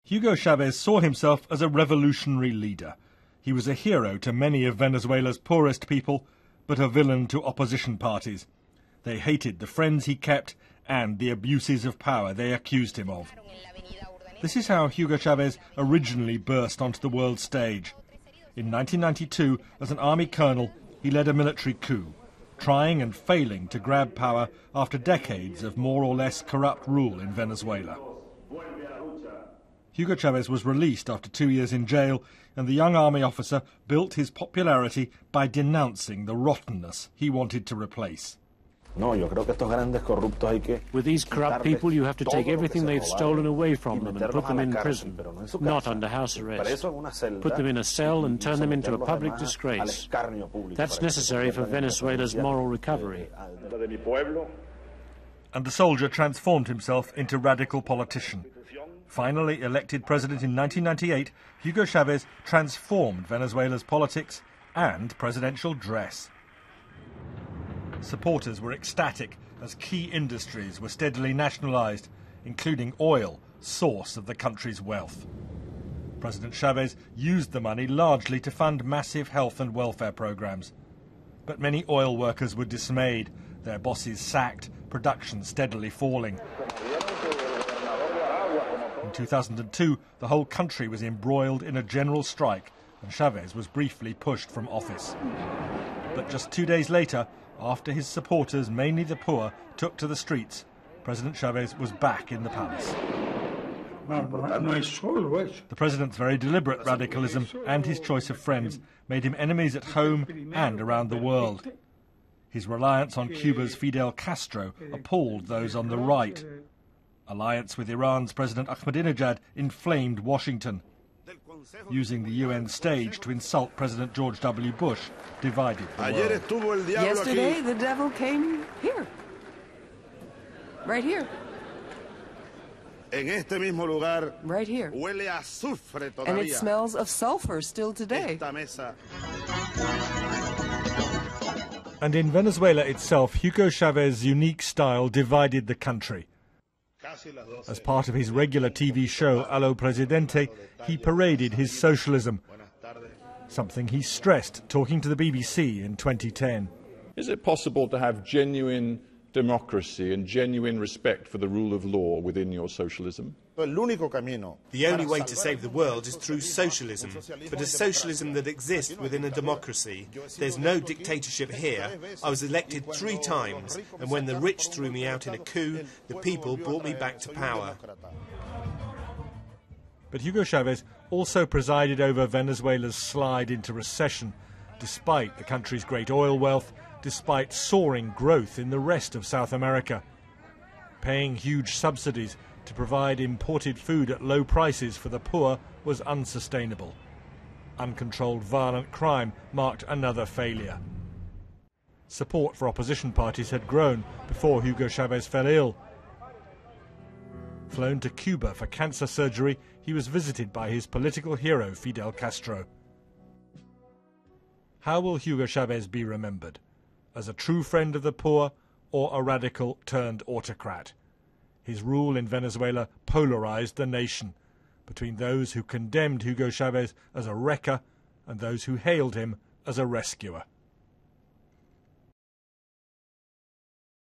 Hugo Chavez saw himself as a revolutionary leader. He was a hero to many of Venezuela's poorest people, but a villain to opposition parties. They hated the friends he kept and the abuses of power they accused him of. This is how Hugo Chavez originally burst onto the world stage. In 1992, as an army colonel, he led a military coup, trying and failing to grab power after decades of more or less corrupt rule in Venezuela. Hugo Chavez was released after 2 years in jail, and the young army officer built his popularity by denouncing the rottenness he wanted to replace. With these corrupt people, you have to take everything they've stolen away from them and put them in prison, not under house arrest. Put them in a cell and turn them into a public disgrace. That's necessary for Venezuela's moral recovery. And the soldier transformed himself into radical politician. Finally elected president in 1998, Hugo Chavez transformed Venezuela's politics and presidential dress. Supporters were ecstatic as key industries were steadily nationalized, including oil, source of the country's wealth. President Chavez used the money largely to fund massive health and welfare programs. But many oil workers were dismayed, their bosses sacked, production steadily falling. In 2002, the whole country was embroiled in a general strike, and Chavez was briefly pushed from office. But just 2 days later, after his supporters, mainly the poor, took to the streets, President Chavez was back in the palace. The president's very deliberate radicalism and his choice of friends made him enemies at home and around the world. His reliance on Cuba's Fidel Castro appalled those on the right. Alliance with Iran's President Ahmadinejad inflamed Washington. Using the UN stage to insult President George W. Bush divided the world. Yesterday, the devil came here. Right here. Right here. And it smells of sulfur still today. And in Venezuela itself, Hugo Chavez's unique style divided the country. As part of his regular TV show, Allo Presidente, he paraded his socialism, something he stressed talking to the BBC in 2010. Is it possible to have genuine democracy and genuine respect for the rule of law within your socialism? The only way to save the world is through socialism, but a socialism that exists within a democracy. There's no dictatorship here. I was elected 3 times, and when the rich threw me out in a coup, the people brought me back to power. But Hugo Chavez also presided over Venezuela's slide into recession, despite the country's great oil wealth, despite soaring growth in the rest of South America. Paying huge subsidies to provide imported food at low prices for the poor was unsustainable. Uncontrolled violent crime marked another failure. Support for opposition parties had grown before Hugo Chavez fell ill. Flown to Cuba for cancer surgery, he was visited by his political hero Fidel Castro. How will Hugo Chavez be remembered? As a true friend of the poor or a radical turned autocrat? His rule in Venezuela polarized the nation between those who condemned Hugo Chavez as a wrecker and those who hailed him as a rescuer.